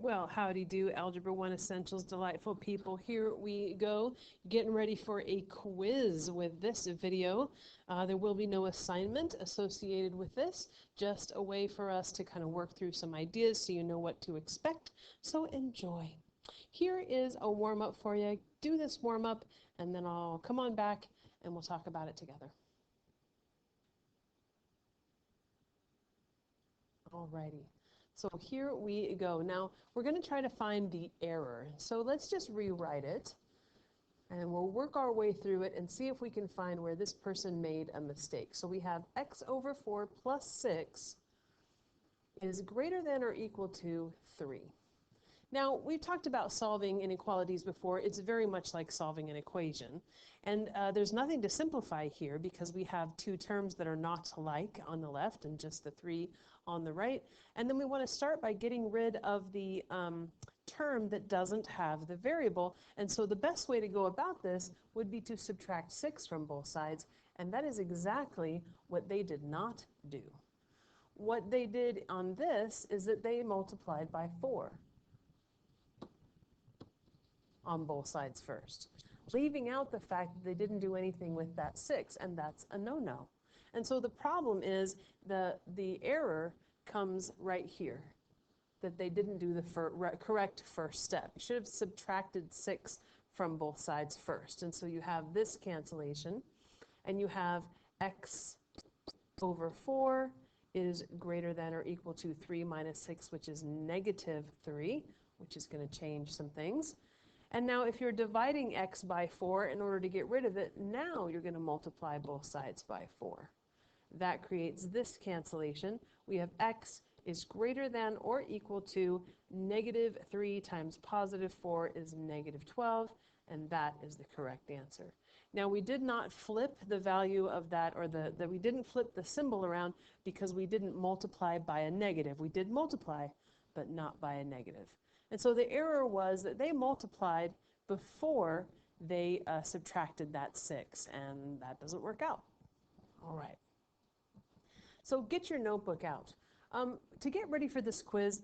Well, howdy do, Algebra 1 Essentials delightful people. Here we go, getting ready for a quiz with this video. There will be no assignment associated with this, just a way for us to kind of work through some ideas so you know what to expect. So enjoy. Here is a warm-up for you. Do this warm-up, and then I'll come on back and we'll talk about it together. Alrighty. So here we go. Now, we're going to try to find the error. So let's just rewrite it, and we'll work our way through it and see if we can find where this person made a mistake. So we have x over 4 plus 6 is greater than or equal to 3. Now, we've talked about solving inequalities before. It's very much like solving an equation. And there's nothing to simplify here because we have two terms that are not alike on the left and just the 3 on the right. And then we want to start by getting rid of the term that doesn't have the variable. And so the best way to go about this would be to subtract 6 from both sides. And that is exactly what they did not do. What they did on this is that they multiplied by 4. On both sides first, leaving out the fact that they didn't do anything with that 6, and that's a no-no. And so the problem is the error comes right here, that they didn't do the correct first step. You should have subtracted 6 from both sides first. And so you have this cancellation, and you have x over 4 is greater than or equal to 3 minus 6, which is negative 3, which is going to change some things. And now if you're dividing x by 4 in order to get rid of it, now you're going to multiply both sides by 4. That creates this cancellation. We have x is greater than or equal to negative 3 times positive 4 is negative 12, and that is the correct answer. Now we did not flip the value of that, or we didn't flip the symbol around because we didn't multiply by a negative. We did multiply, but not by a negative. And so the error was that they multiplied before they subtracted that 6, and that doesn't work out. All right. So get your notebook out. To get ready for this quiz,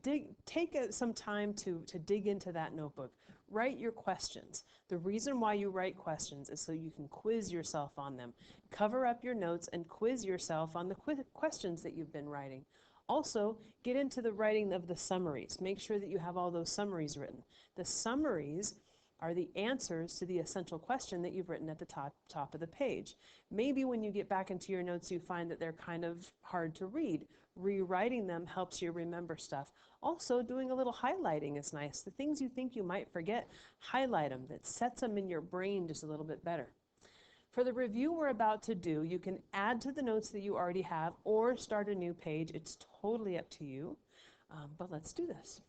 take some time to dig into that notebook. Write your questions. The reason why you write questions is so you can quiz yourself on them. Cover up your notes and quiz yourself on the questions that you've been writing. Also, get into the writing of the summaries. Make sure that you have all those summaries written. The summaries are the answers to the essential question that you've written at the top of the page. Maybe when you get back into your notes, you find that they're kind of hard to read. Rewriting them helps you remember stuff. Also, doing a little highlighting is nice. The things you think you might forget, highlight them. That sets them in your brain just a little bit better. For the review we're about to do, you can add to the notes that you already have or start a new page. It's totally up to you, but let's do this.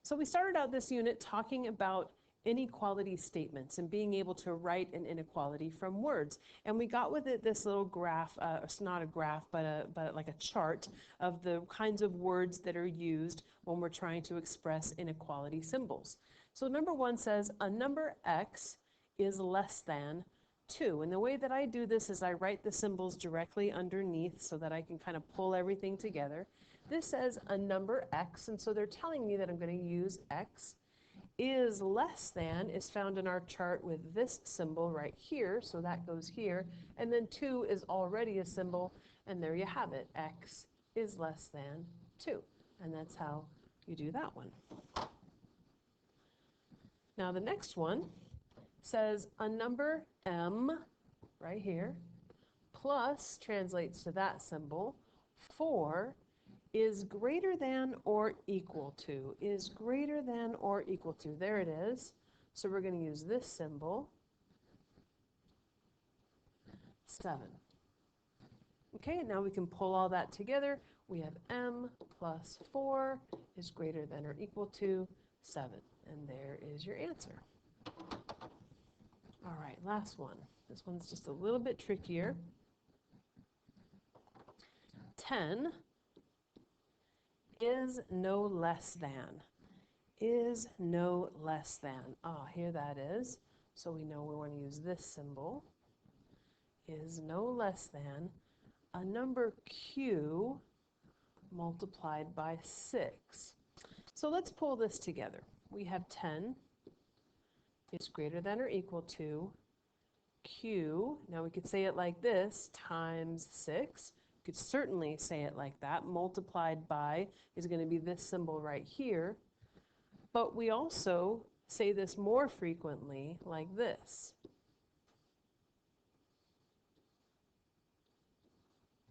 So we started out this unit talking about inequality statements and being able to write an inequality from words. And we got with it this little graph, it's not a graph, but like a chart of the kinds of words that are used when we're trying to express inequality symbols. So number 1 says a number x is less than 2. And the way that I do this is I write the symbols directly underneath so that I can kind of pull everything together. This says a number x, and so they're telling me that I'm going to use x. Is less than is found in our chart with this symbol right here, so that goes here. And then 2 is already a symbol, and there you have it. X is less than 2. And that's how you do that one. Now the next one says a number m, right here, plus translates to that symbol, 4 is greater than or equal to, is greater than or equal to. There it is. So we're going to use this symbol, 7. Okay, and now we can pull all that together. We have m plus 4 is greater than or equal to 7. And there is your answer. All right, last one. This one's just a little bit trickier. 10 is no less than. Is no less than. Ah, here that is. So we know we want to use this symbol. Is no less than a number q multiplied by 6. So let's pull this together. We have 10 is greater than or equal to q, now we could say it like this, times 6. You could certainly say it like that. Multiplied by is going to be this symbol right here. But we also say this more frequently like this.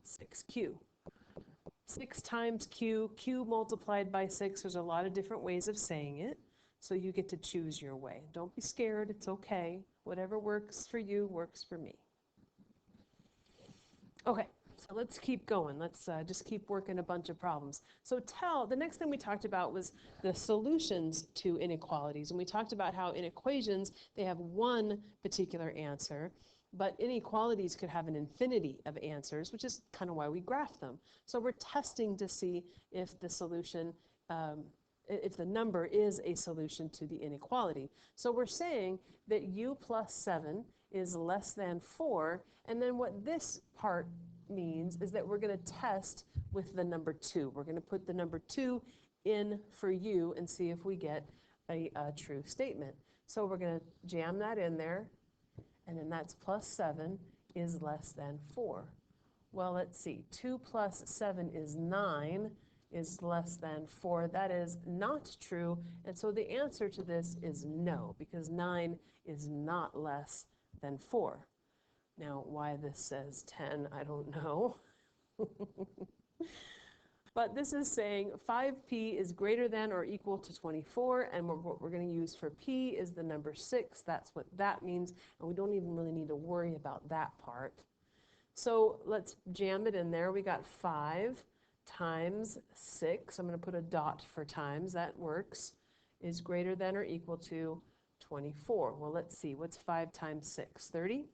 6q. 6 times q, q multiplied by 6. There's a lot of different ways of saying it, so you get to choose your way. Don't be scared, it's okay. Whatever works for you works for me. Okay, so let's keep going. Let's just keep working a bunch of problems. So the next thing we talked about was the solutions to inequalities. And we talked about how in equations, they have one particular answer, but inequalities could have an infinity of answers, which is kind of why we graph them. So we're testing to see if the solution, if the number is a solution to the inequality. So we're saying that u plus 7 is less than 4, and then what this part means is that we're going to test with the number 2. We're going to put the number 2 in for u and see if we get a true statement. So we're going to jam that in there, and then that's plus 7 is less than 4. Well, let's see. 2 plus 7 is 9 is less than 4. That is not true, and so the answer to this is no, because 9 is not less than 4. Now, why this says 10, I don't know. But this is saying 5p is greater than or equal to 24, and what we're going to use for p is the number 6. That's what that means, and we don't even really need to worry about that part. So let's jam it in there. We got 5 times 6. I'm going to put a dot for times. That works. Is greater than or equal to 24. Well, let's see. What's 5 times 6? 30.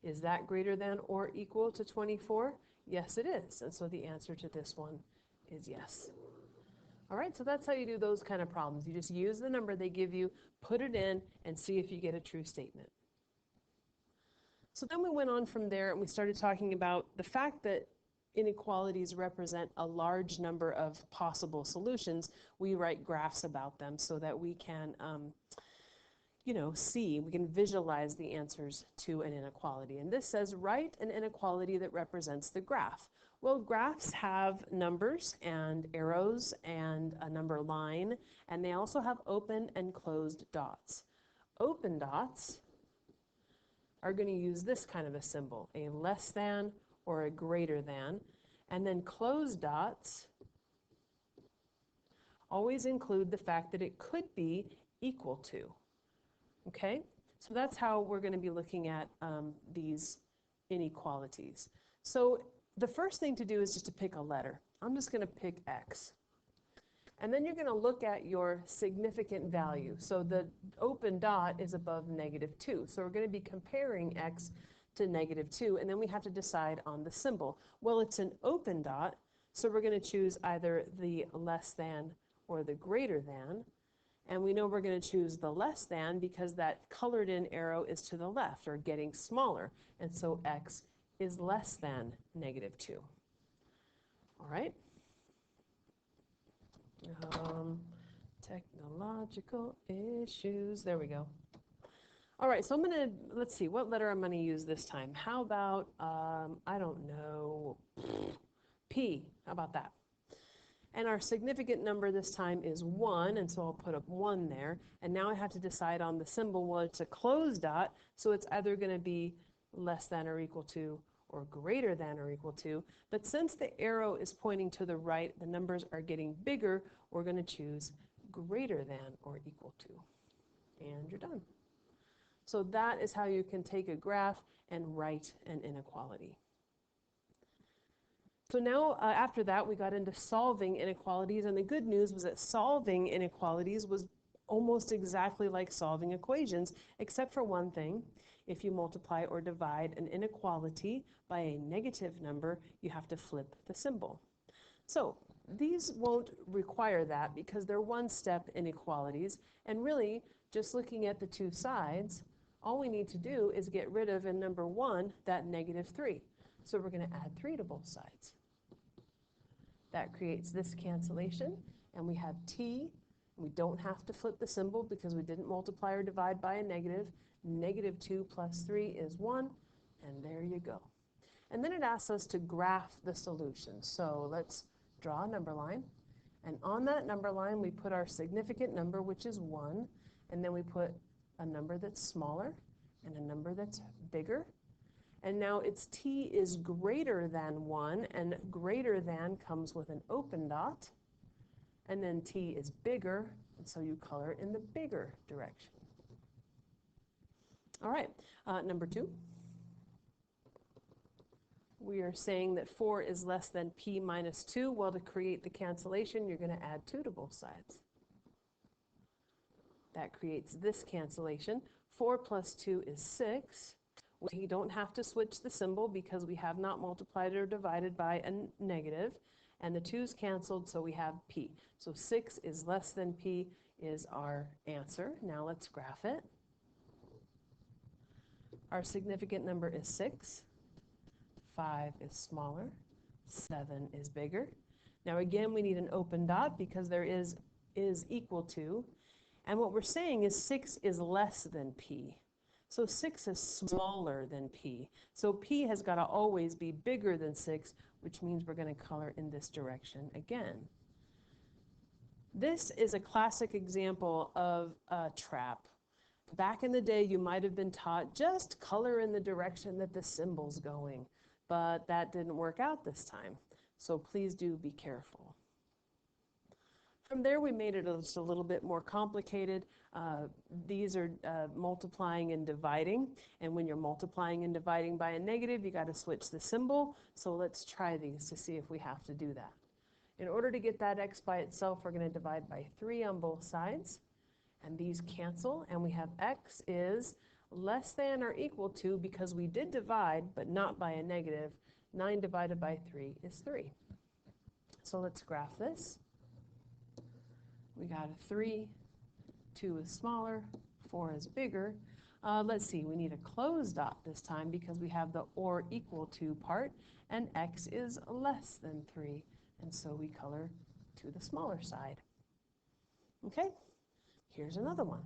Is that greater than or equal to 24? Yes, it is. And so the answer to this one is yes. All right, so that's how you do those kind of problems. You just use the number they give you, put it in, and see if you get a true statement. So then we went on from there and we started talking about the fact that inequalities represent a large number of possible solutions. We write graphs about them so that we can we can visualize the answers to an inequality. And this says, write an inequality that represents the graph. Well, graphs have numbers and arrows and a number line, and they also have open and closed dots. Open dots are going to use this kind of a symbol, a less than or a greater than, and then closed dots always include the fact that it could be equal to. Okay, so that's how we're going to be looking at these inequalities. So the first thing to do is just to pick a letter. I'm just going to pick X. And then you're going to look at your significant value. So the open dot is above -2. So we're going to be comparing X to -2, and then we have to decide on the symbol. Well, it's an open dot, so we're going to choose either the less than or the greater than. And we know we're going to choose the less than because that colored in arrow is to the left or getting smaller. And so X is less than -2. All right? Technological issues. There we go. All right, so let's see, what letter I'm going to use this time. How about, I don't know, P. How about that? And our significant number this time is 1, and so I'll put a 1 there. And now I have to decide on the symbol. Well, it's a closed dot, so it's either going to be less than or equal to or greater than or equal to. But since the arrow is pointing to the right, the numbers are getting bigger, we're going to choose greater than or equal to. And you're done. So that is how you can take a graph and write an inequality. So now, after that, we got into solving inequalities, and the good news was that solving inequalities was almost exactly like solving equations, except for one thing. If you multiply or divide an inequality by a negative number, you have to flip the symbol. So these won't require that because they're one-step inequalities, and really, just looking at the two sides, all we need to do is get rid of, in number 1, that -3. So we're going to add 3 to both sides. That creates this cancellation, and we have t. We don't have to flip the symbol because we didn't multiply or divide by a negative. Negative 2 plus 3 is 1, and there you go. And then it asks us to graph the solution. So let's draw a number line. And on that number line, we put our significant number, which is 1, and then we put a number that's smaller and a number that's bigger. And now its t is greater than 1, and greater than comes with an open dot. And then t is bigger, and so you color in the bigger direction. All right, number 2. We are saying that 4 is less than p minus 2. Well, to create the cancellation, you're going to add 2 to both sides. That creates this cancellation. 4 plus 2 is 6. We don't have to switch the symbol because we have not multiplied or divided by a negative. And the 2's canceled, so we have p. So 6 is less than p is our answer. Now let's graph it. Our significant number is 6. 5 is smaller. 7 is bigger. Now again, we need an open dot because there is equal to. And what we're saying is 6 is less than p. So 6 is smaller than p. So p has got to always be bigger than 6, which means we're going to color in this direction again. This is a classic example of a trap. Back in the day, you might have been taught just color in the direction that the symbol's going, but that didn't work out this time. So please do be careful. From there, we made it just a little bit more complicated. These are multiplying and dividing, and when you're multiplying and dividing by a negative, you got to switch the symbol. So let's try these to see if we have to do that. In order to get that x by itself, we're going to divide by 3 on both sides, and these cancel, and we have x is less than or equal to, because we did divide, but not by a negative. 9 divided by 3 is 3. So let's graph this. We got a 3, 2 is smaller, 4 is bigger. Let's see, we need a closed dot this time because we have the or equal to part, and x is less than 3, and so we color to the smaller side. Okay, here's another one.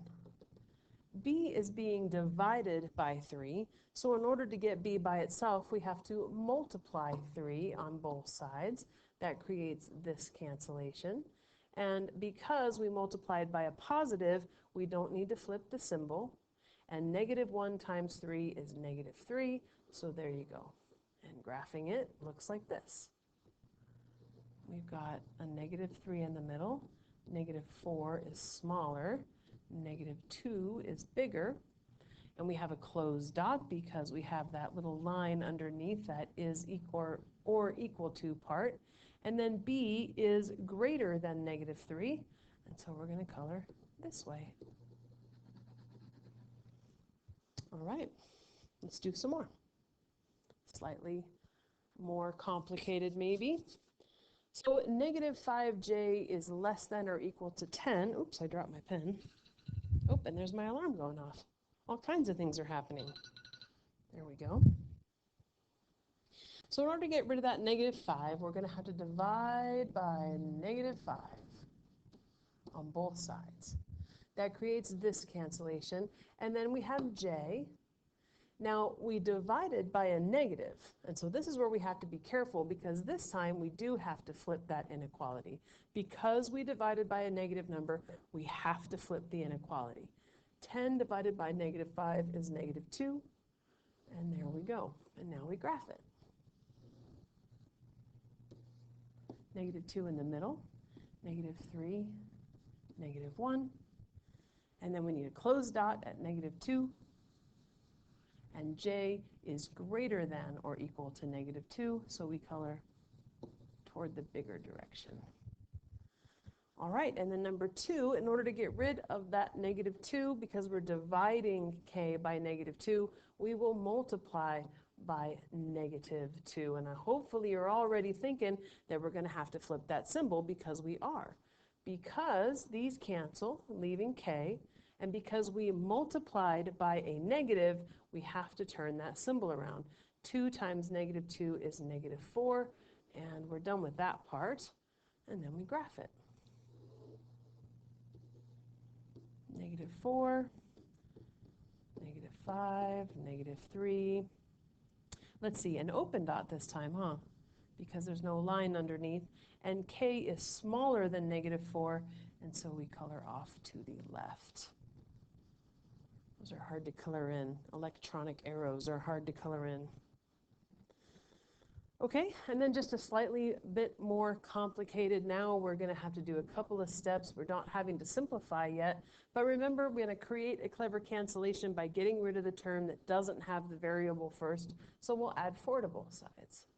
b is being divided by 3, so in order to get b by itself, we have to multiply 3 on both sides. That creates this cancellation. And because we multiplied by a positive, we don't need to flip the symbol. And negative 1 times 3 is negative 3, so there you go. And graphing it looks like this. We've got a negative 3 in the middle, negative 4 is smaller, negative 2 is bigger, and we have a closed dot because we have that little line underneath that is equal or equal to part. And then b is greater than negative 3, and so we're going to color this way. All right, let's do some more. Slightly more complicated maybe. So negative 5j is less than or equal to 10. Oops, I dropped my pen. Oh, and there's my alarm going off. All kinds of things are happening. There we go. So in order to get rid of that negative 5, we're going to have to divide by negative 5 on both sides. That creates this cancellation, and then we have j. Now, we divided by a negative, and so this is where we have to be careful because this time we do have to flip that inequality. Because we divided by a negative number, we have to flip the inequality. 10 divided by negative 5 is negative 2, and there we go. And now we graph it. Negative 2 in the middle, negative 3, negative 1, and then we need a closed dot at negative 2, and j is greater than or equal to negative 2, so we color toward the bigger direction. All right, and then number 2, in order to get rid of that negative 2, because we're dividing k by negative 2, we will multiply by negative 2. And hopefully you're already thinking that we're going to have to flip that symbol because we are. Because these cancel, leaving k, and because we multiplied by a negative, we have to turn that symbol around. 2 times negative 2 is negative 4, And we're done with that part, and then we graph it. -4, -5, -3. Let's see, an open dot this time, huh? Because there's no line underneath. And k is smaller than -4, and so we color off to the left. Those are hard to color in. Electronic arrows are hard to color in. Okay, and then just a slightly bit more complicated now. We're going to have to do a couple of steps. We're not having to simplify yet, but remember, we're going to create a clever cancellation by getting rid of the term that doesn't have the variable first, so we'll add 4 to both sides.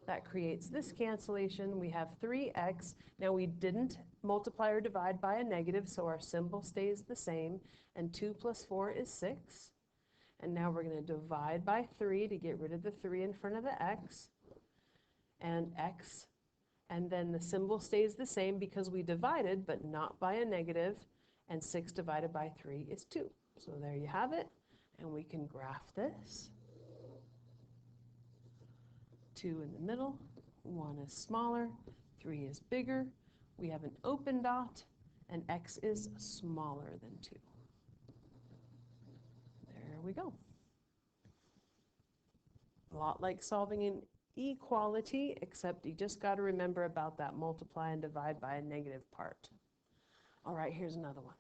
That creates this cancellation. We have 3x. Now we didn't multiply or divide by a negative, so our symbol stays the same, and 2 plus 4 is 6. And now we're going to divide by 3 to get rid of the 3 in front of the x, and then the symbol stays the same because we divided, but not by a negative, and 6 divided by 3 is 2. So there you have it, and we can graph this. 2 in the middle, 1 is smaller, 3 is bigger, we have an open dot, and x is smaller than 2. There we go. A lot like solving an equality, except you just got to remember about that multiply and divide by a negative part. All right, here's another one.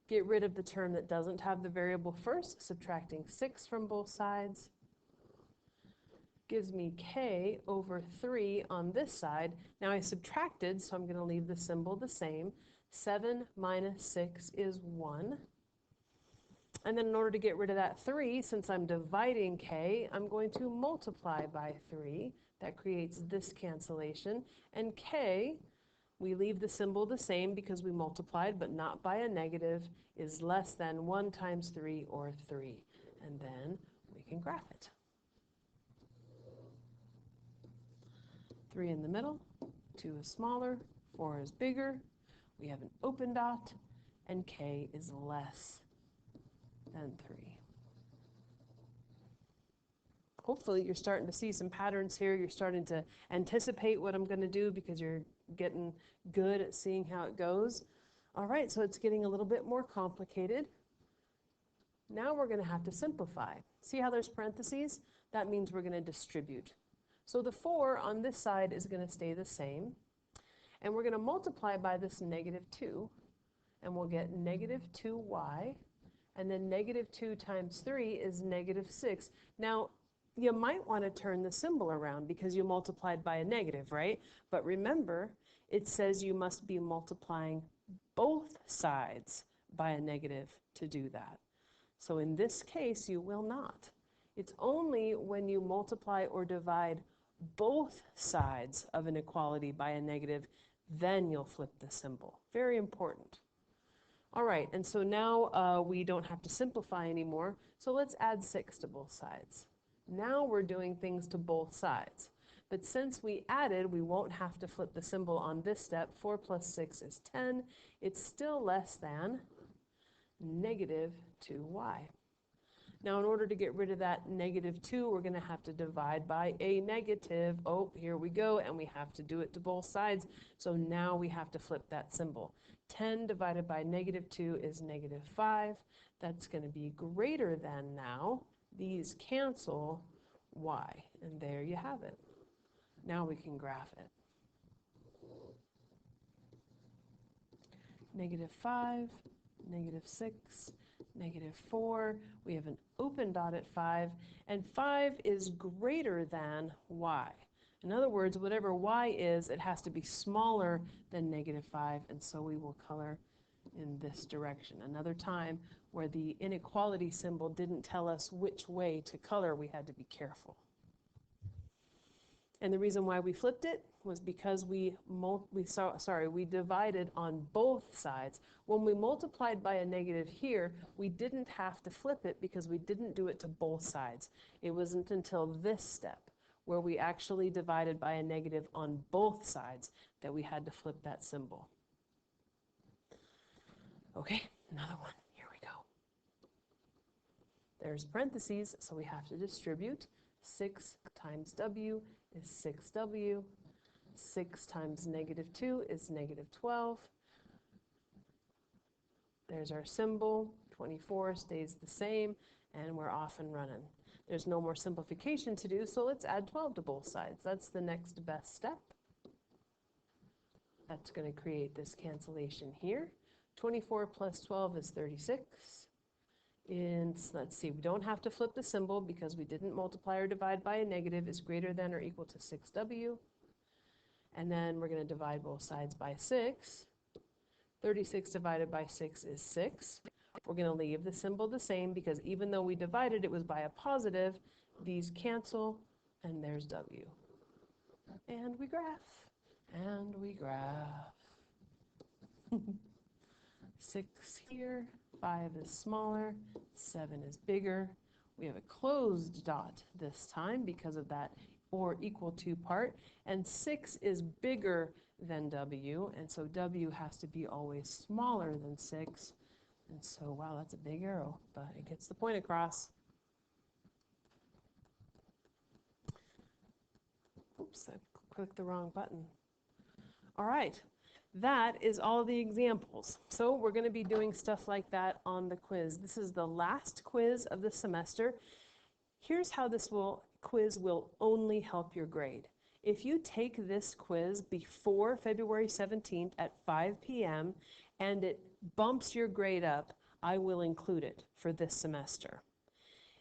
Get rid of the term that doesn't have the variable first, subtracting 6 from both sides. Gives me k over 3 on this side. Now I subtracted, so I'm going to leave the symbol the same. 7 minus 6 is 1. And then in order to get rid of that 3, since I'm dividing k, I'm going to multiply by 3. That creates this cancellation. And k, we leave the symbol the same because we multiplied, but not by a negative, is less than 1 times 3, or 3. And then we can graph it. 3 in the middle, 2 is smaller, 4 is bigger, we have an open dot, and k is less than 3. Hopefully you're starting to see some patterns here. You're starting to anticipate what I'm going to do because you're getting good at seeing how it goes. All right, so it's getting a little bit more complicated. Now we're going to have to simplify. See how there's parentheses? That means we're going to distribute. So the 4 on this side is going to stay the same. And we're going to multiply by this -2. And we'll get -2y. And then -2 times 3 is -6. Now, you might want to turn the symbol around because you multiplied by a negative, right? But remember, it says you must be multiplying both sides by a negative to do that. So in this case, you will not. It's only when you multiply or divide both sides of an equality by a negative, then you'll flip the symbol. Very important. All right, and so now we don't have to simplify anymore, so let's add 6 to both sides. Now we're doing things to both sides. But since we added, we won't have to flip the symbol on this step. 4 plus 6 is 10. It's still less than -2y. Now, in order to get rid of that -2, we're going to have to divide by a negative. Oh, here we go, and we have to do it to both sides. So now we have to flip that symbol. 10 divided by -2 is -5. That's going to be greater than now. These cancel y, and there you have it. Now we can graph it. -5, -6, -4, we have an open dot at 5, and 5 is greater than y. In other words, whatever y is, it has to be smaller than -5, and so we will color in this direction. Another time where the inequality symbol didn't tell us which way to color, we had to be careful. And the reason why we flipped it was because we divided on both sides. When we multiplied by a negative here, we didn't have to flip it because we didn't do it to both sides. It wasn't until this step where we actually divided by a negative on both sides that we had to flip that symbol. Okay, another one. Here we go. There's parentheses, so we have to distribute. 6 times W is 6W. 6 times -2 is -12. There's our symbol. 24 stays the same, and we're off and running. There's no more simplification to do, so let's add 12 to both sides. That's the next best step. That's going to create this cancellation here. 24 plus 12 is 36. And let's see, we don't have to flip the symbol because we didn't multiply or divide by a negative. Is greater than or equal to 6W. And then we're going to divide both sides by 6. 36 divided by 6 is 6. We're going to leave the symbol the same because even though we divided it was by a positive, these cancel, and there's W. And we graph. And we graph. 6 here, 5 is smaller, 7 is bigger. We have a closed dot this time because of that or equal to part, and 6 is bigger than W, and so W has to be always smaller than 6. And so, wow, that's a big arrow, but it gets the point across. Oops, I clicked the wrong button. All right, that is all the examples. So we're going to be doing stuff like that on the quiz. This is the last quiz of the semester. Here's how this quiz will only help your grade. If you take this quiz before February 17th at 5 p.m. and it bumps your grade up, I will include it for this semester.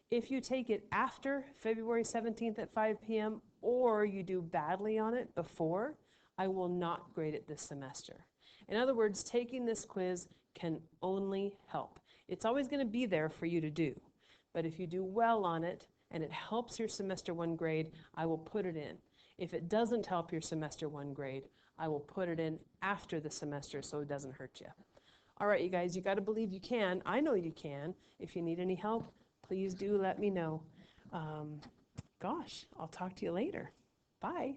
If you take it after February 17th at 5 p.m. or you do badly on it before, I will not grade it this semester. In other words, taking this quiz can only help. It's always going to be there for you to do. But if you do well on it and it helps your semester 1 grade, I will put it in. If it doesn't help your semester 1 grade, I will put it in after the semester so it doesn't hurt you. All right, you guys, you got to believe you can. I know you can. If you need any help, please do let me know. Gosh, I'll talk to you later. Bye.